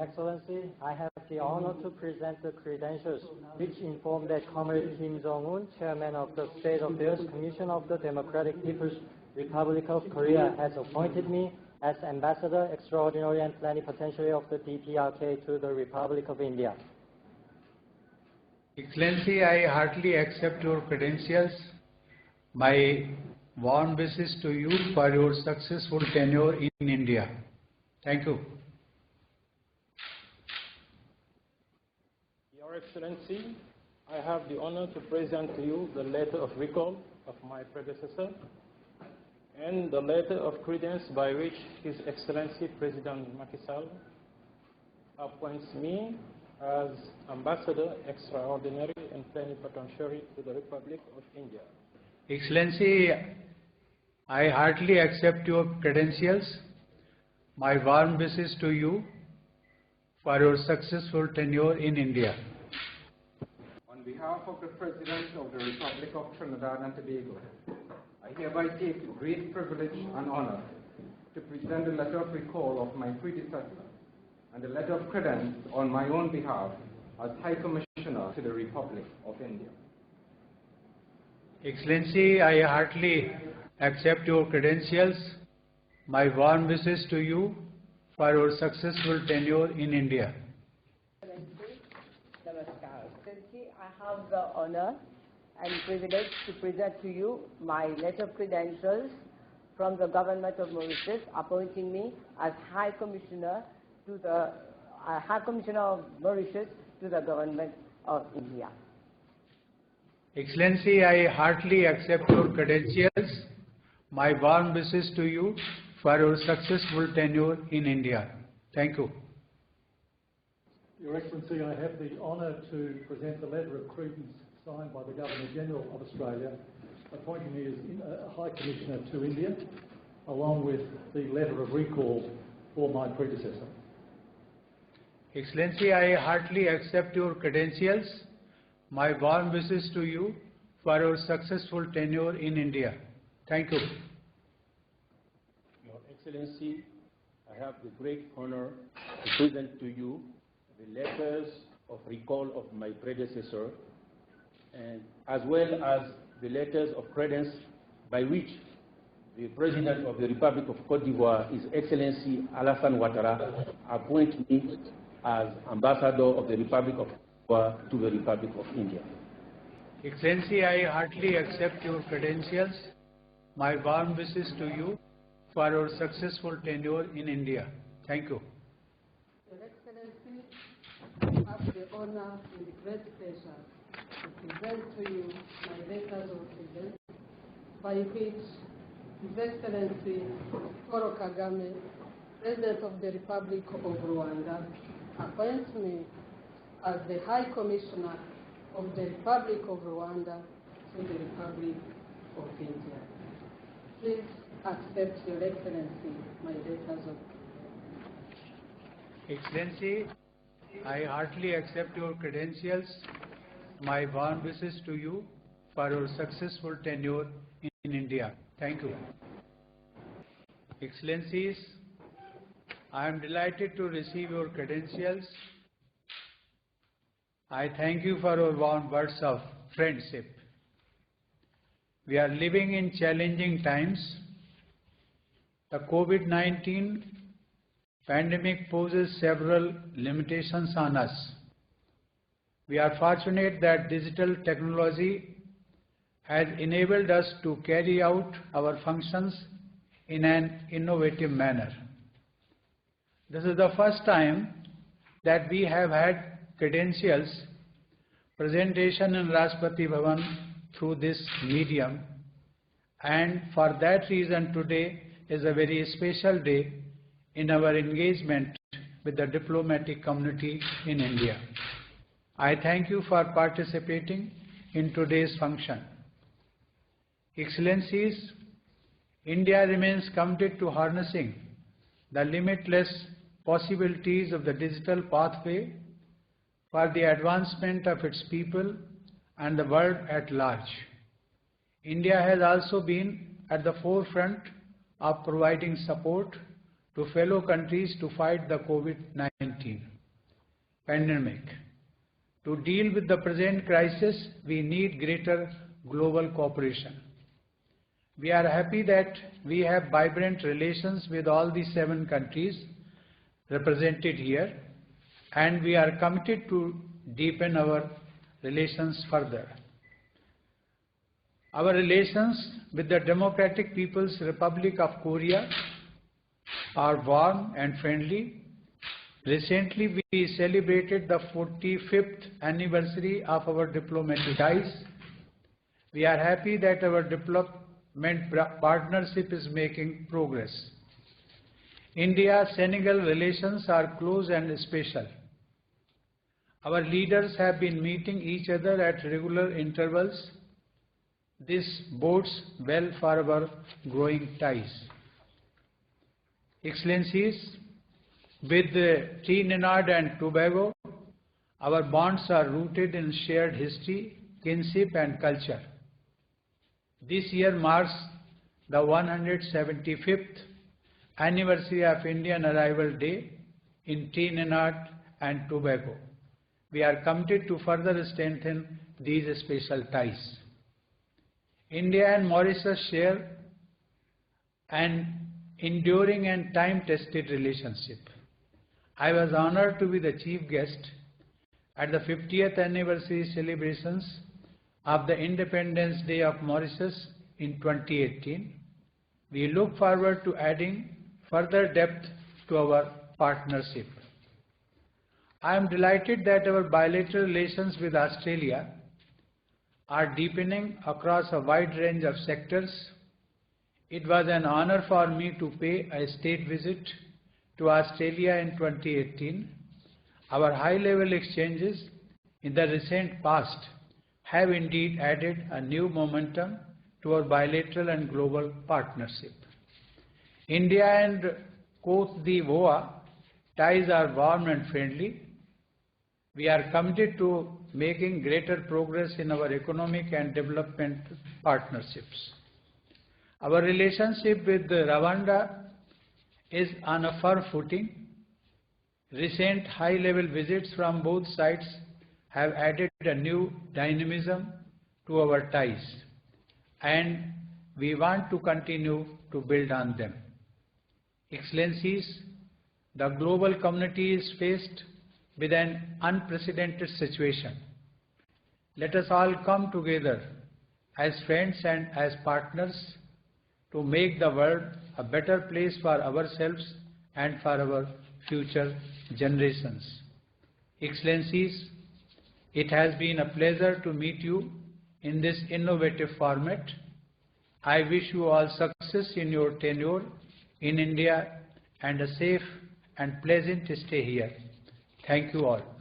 Excellency, I have the honor to present the credentials which inform that Comrade Kim Jong-un, Chairman of the State Affairs Commission of the Democratic People's Republic of Korea, has appointed me as Ambassador Extraordinary and Plenipotentiary of the DPRK to the Republic of India. Excellency, I heartily accept your credentials. My warm wishes to you for your successful tenure in India. Thank you. Your Excellency, I have the honor to present to you the letter of recall of my predecessor and the letter of credence by which His Excellency President Macky Sall appoints me as Ambassador Extraordinary and Plenipotentiary to the Republic of India. Excellency, I heartily accept your credentials. My warm wishes to you for your successful tenure in India. On behalf of the President of the Republic of Trinidad and Tobago, I hereby take great privilege and honor to present the letter of recall of my predecessor and the letter of credence on my own behalf as High Commissioner to the Republic of India. Excellency, I heartily accept your credentials. My warm wishes to you for your successful tenure in India. Excellency, I have the honor and privilege to present to you my letter of credentials from the government of Mauritius, appointing me as High Commissioner to the High Commissioner of Mauritius to the government of India. Excellency, I heartily accept your credentials. My warm wishes to you for your successful tenure in India. Thank you. Your Excellency, I have the honour to present the letter of credence signed by the Governor-General of Australia, appointing me as High Commissioner to India, along with the letter of recall for my predecessor. Excellency, I heartily accept your credentials. My warm wishes to you for your successful tenure in India. Thank you. Your Excellency, I have the great honor to present to you the letters of recall of my predecessor, and as well as the letters of credence by which the President of the Republic of Cote d'Ivoire, His Excellency Alassane Ouattara, appoints me as Ambassador of the Republic of Cote d'Ivoire to the Republic of India. Excellency, I heartily accept your credentials. My warm wishes to you for your successful tenure in India. Thank you. Your Excellency, I have the honor and the great pleasure to present to you my letters of credence by which His Excellency Paul Kagame, President of the Republic of Rwanda, appoints me as the High Commissioner of the Republic of Rwanda to the Republic of India. Please accept, Your Excellency, my letters of Excellency, I heartily accept your credentials. My warm wishes to you for your successful tenure in India. Thank you. Excellencies, I am delighted to receive your credentials. I thank you for your warm words of friendship. We are living in challenging times. The COVID-19 pandemic poses several limitations on us. We are fortunate that digital technology has enabled us to carry out our functions in an innovative manner. This is the first time that we have had credentials presentation in Rashtrapati Bhavan through this medium, and for that reason today is a very special day in our engagement with the diplomatic community in India. I thank you for participating in today's function. Excellencies, India remains committed to harnessing the limitless possibilities of the digital pathway for the advancement of its people and the world at large. India has also been at the forefront of providing support to fellow countries to fight the COVID-19 pandemic. To deal with the present crisis, we need greater global cooperation. We are happy that we have vibrant relations with all the 7 countries represented here, and we are committed to deepen our relations further. Our relations with the Democratic People's Republic of Korea are warm and friendly. Recently, we celebrated the 45th anniversary of our diplomatic ties. We are happy that our development partnership is making progress. India-Senegal relations are close and special. Our leaders have been meeting each other at regular intervals. This bodes well for our growing ties. Excellencies, with Trinidad and Tobago, our bonds are rooted in shared history, kinship and culture. This year marks the 175th anniversary of Indian Arrival Day in Trinidad and Tobago. We are committed to further strengthen these special ties. India and Mauritius share an enduring and time-tested relationship. I was honored to be the chief guest at the 50th anniversary celebrations of the Independence Day of Mauritius in 2018. We look forward to adding further depth to our partnership. I am delighted that our bilateral relations with Australia are deepening across a wide range of sectors. It was an honor for me to pay a state visit to Australia in 2018. Our high-level exchanges in the recent past have indeed added a new momentum to our bilateral and global partnership. India and Côte d'Ivoire ties are warm and friendly. We are committed to making greater progress in our economic and development partnerships. Our relationship with Rwanda is on a firm footing. Recent high-level visits from both sides have added a new dynamism to our ties, and we want to continue to build on them. Excellencies, the global community is faced with an unprecedented situation. Let us all come together as friends and as partners to make the world a better place for ourselves and for our future generations. Excellencies, it has been a pleasure to meet you in this innovative format. I wish you all success in your tenure in India and a safe and pleasant stay here. Thank you all.